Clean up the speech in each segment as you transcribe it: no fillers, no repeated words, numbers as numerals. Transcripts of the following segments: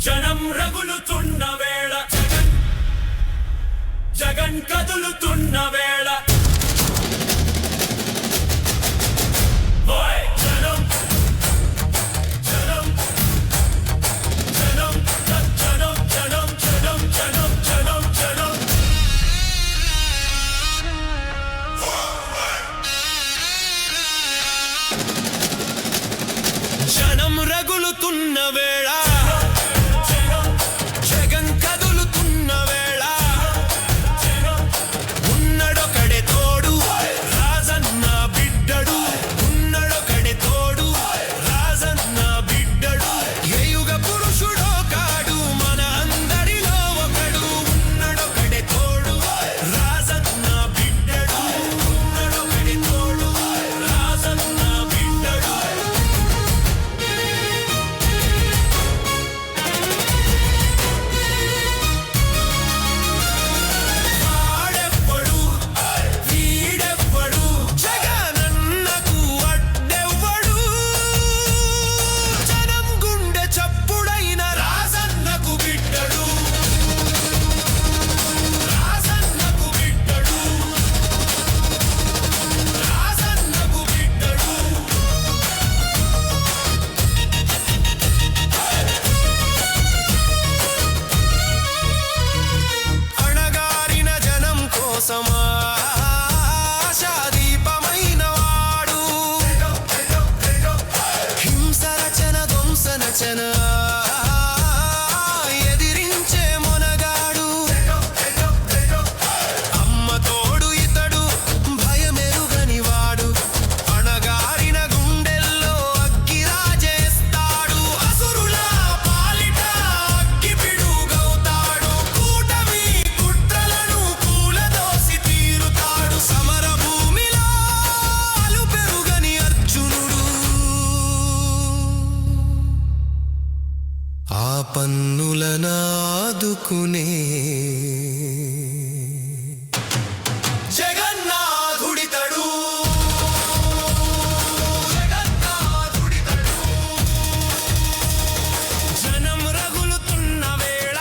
జనం రగులుతున్న వేళ జగన్ కదులుతున్న వేళ జనం జనం జనం జనం జనం జనం జనం జనం జనం జనం రగులుతున్న వేళ ఎదిరించే మొనగాడు అమ్మ తోడు ఇతడు భయమెరుగని వాడు అణగారిన గుండెల్లో అగ్గి రాజేస్తాడు అసురుల పాలిట అగ్గి పిడుగవుతాడు కూటమి కుట్రలను కూలదోసి తీరుతాడు సమర భూమిలో అలు పెరుగని అర్జునుడు ఆ పన్నులనాదుకునే జగన్నాథుడితడు జనం రగులుతున్న వేళ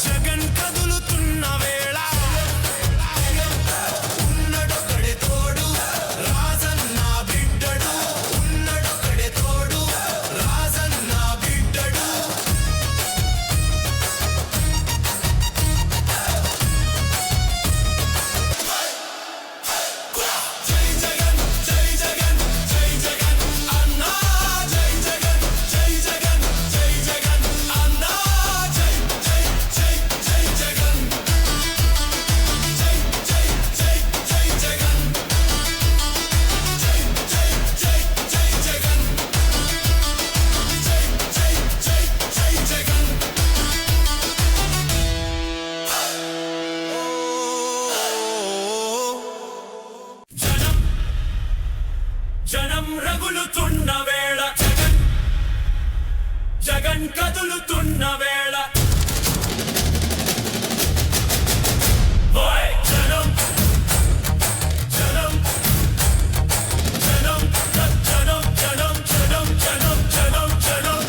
జగన్ కదులుతున్న వేళ ఉన్నడొకడే తోడు రాజన్న బిడ్డడు ఉన్నడొకడే తోడు రాజన్న బిడ్డడు జై జగన్ జై జగన్ జై జగన్ అన్నా జై జగన్ జై జగన్ జై జగన్ అన్నా జై జై జై జై జగన్ జై జై జై జై జగన్ జై జై జై జై జగన్ జై జై జై జై జగన్ జనం జనం రగులుతున్న వేళ జగన్ కదులుతున్న వేళ జనం జనం జనం జనం జనం జనం జనం జనం జనం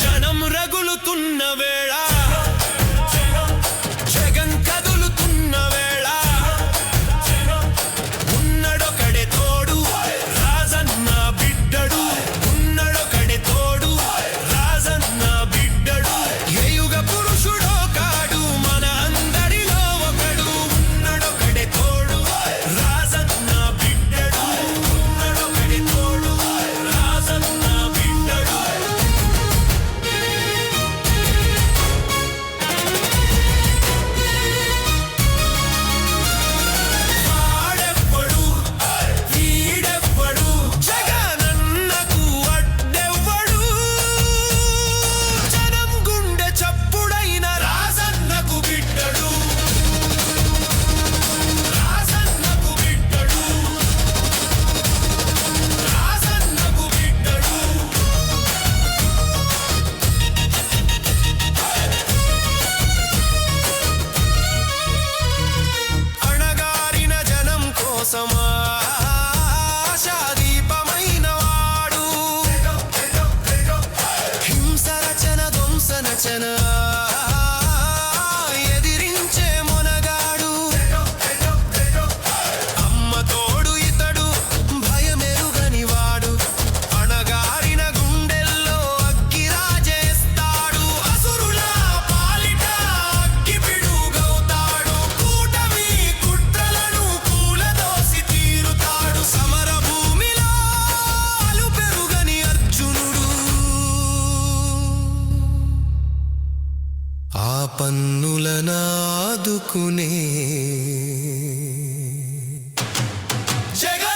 జనం రగులుతున్న వేళ జగన్ కదులుతున్న వేళ ఉన్నడ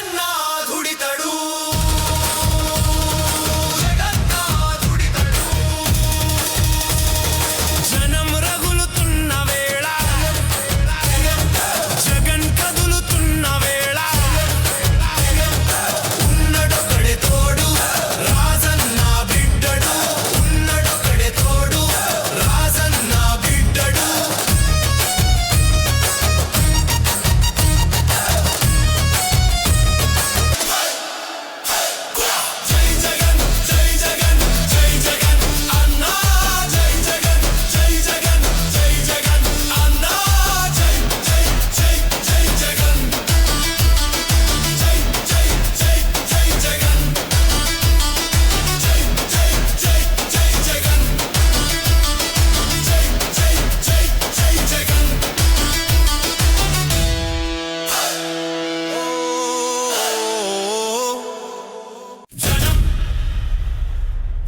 జగన్నాథుడితడు జనం రగులుతున్న వేళ జగన్ కదులుతున్న వేళ ఉన్నడొకడే తోడు రాజన్న బిడ్డడు ఉన్నడొకడే తోడు రాజన్న బిడ్డడు జై జగన్ జై జగన్ జై జగన్ అన్నా జై జగన్ జై జగన్ జై జగన్ అన్నా జై జై జై జై జగన్ జై జై జై జై జగన్ జై జై జై జై జగన్ జై జై జై జై జగన్ జనం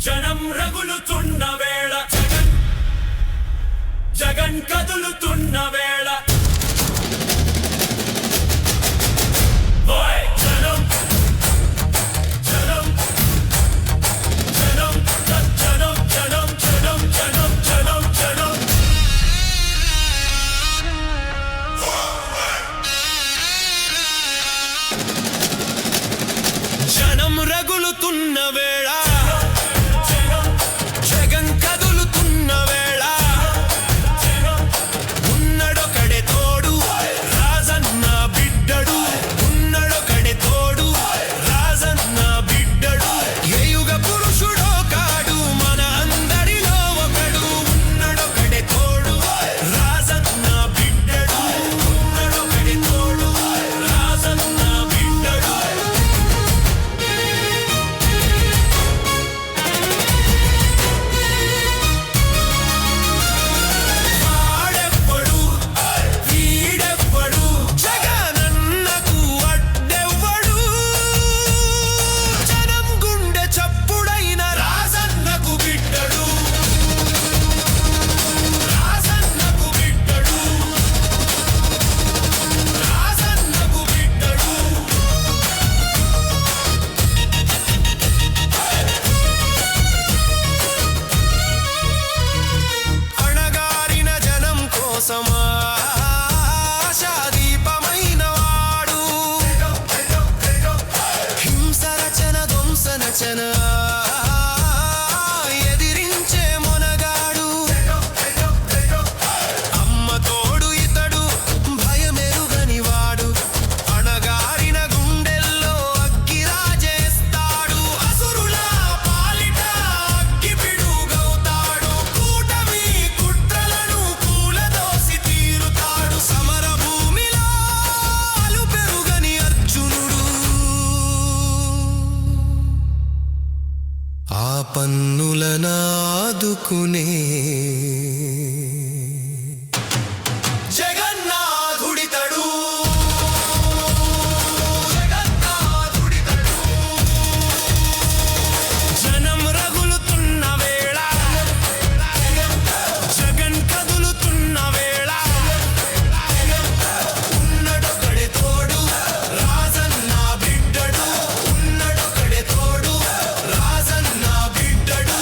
జనం రగులుతున్న వేళ జగన్ జగన్ కదులుతున్న వేళ ఓయ్ జనం జనం జనం జనం జనం జనం జనం జనం జనం జనం రగులుతున్న వేళ జగన్ కదులుతున్న వేళ ఉన్నడొకడే తోడు రాజన్న బిడ్డడు ఉన్నడొకడే తోడు రాజన్న బిడ్డడు ఏ యుగ పురుషుడో కాడు మన అందరిలో ఒకడు ఉన్నడొకడే తోడు రాజన్న బిడ్డడు ఉన్నడొకడే తోడు రాజన్న బిడ్డడు వాడెవ్వడు వీడెవ్వడు జగనన్నకు అడ్డెవ్వడు జనం గుండె చప్పుడైన రాజన్నకు బిడ్డడు రాజన్నకు బిడ్డడు రాజన్నకు బిడ్డడు అణగారిన జనం కోసమా ఆశాదీపమైన వాడు హింస రచన ధ్వంస నచన ఎదిరించే మొనగాడు అమ్మ తోడు ఇతడు భయమెరుగని వాడు అణగారిన గుండెల్లో అగ్గి రాజేస్తాడు అసురుల పాలిట అగ్గి పిడుగవుతాడు కూటమి కుట్రలను కూలదోసి తీరుతాడు సమర భూమిలో అలు పెరుగని అర్జునుడు ఆ పన్నులనాదుకునే జగన్నాథుడితడు జగన్నాథుడితడు జనం రగులుతున్న వేళ జగన్ కదులుతున్న వేళ ఉన్నడొకడే తోడు రాజన్న బిడ్డడు ఉన్నడొకడే తోడు రాజన్న బిడ్డడు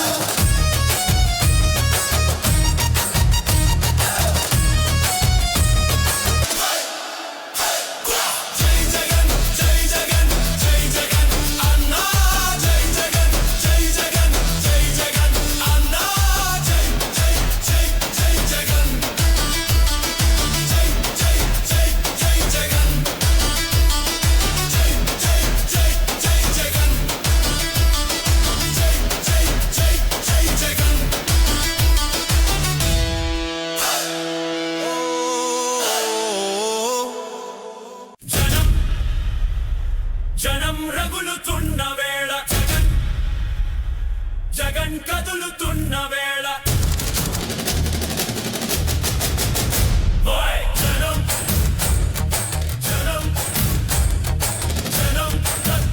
జై జగన్ జై జగన్ జై జగన్ అన్నా జై జగన్ జై జగన్ జై జగన్ అన్నా జై జై జై జై జగన్ జై జై జై జై జగన్ జై జై జై జై జగన్ జై జై జై జై జగన్ జనం జనం రగులుతున్న వేళ జగన్ జగన్ కదులుతున్న వేళ ఓయ్ జనం జనం జనం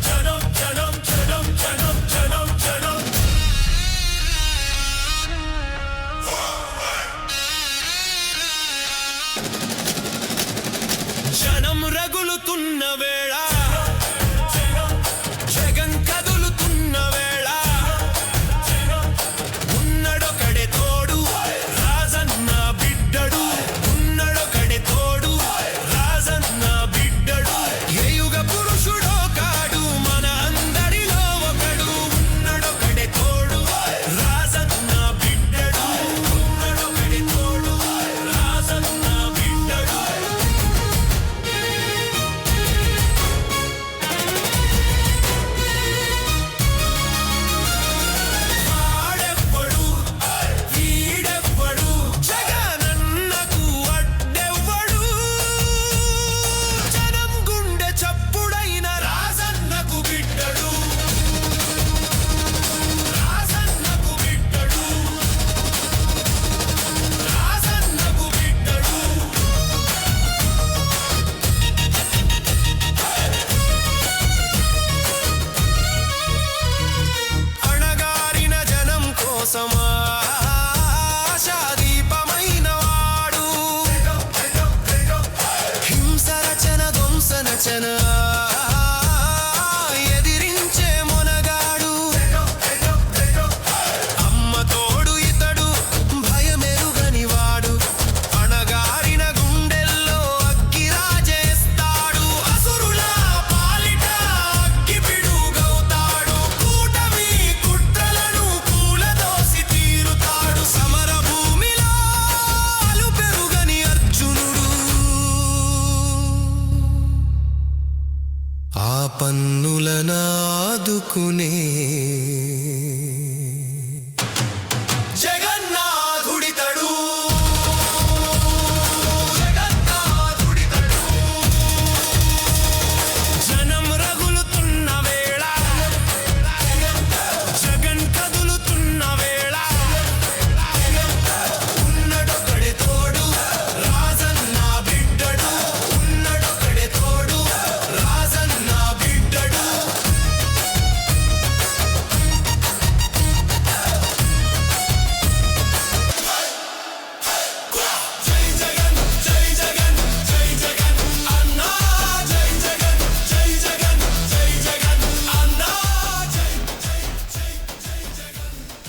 జనం జనం జనం జనం జనం జనం కదులుతున్న వేళ జగన్ కదులుతున్న వేళ ఉన్నడొకడే తోడు రాజన్న బిడ్డడు ఉన్నడొకడే తోడు రాజన్న బిడ్డడు ఏ యుగ పురుషుడో కాడు మన అందరిలో ఒకడు ఉన్నడొకడే తోడు రాజన్న బిడ్డడు ఉన్నడొకడే తోడు రాజన్న బిడ్డడు వాడెవ్వడు వీడెవ్వడు జగనన్నకు అడ్డెవ్వడు జనం గుండె చప్పుడైన రాజన్నకు బిడ్డడు రాజన్నకు బిడ్డడు రాజన్నకు బిడ్డడు అణగారిన జనం కోసమా ఆశాదీపమైన వాడు హింస రచన ధ్వంస నచన ఎదిరించే మొనగాడు అమ్మ తోడు ఇతడు భయమెరుగని వాడు అణగారిన గుండెల్లో అగ్గి రాజేస్తాడు అసురుల పాలిట అగ్గి పిడుగవుతాడు కూటమి కుట్రలను కూలదోసి తీరుతాడు సమర భూమిలో అలు పెరుగని అర్జునుడు ఆ పన్నులనాదుకునే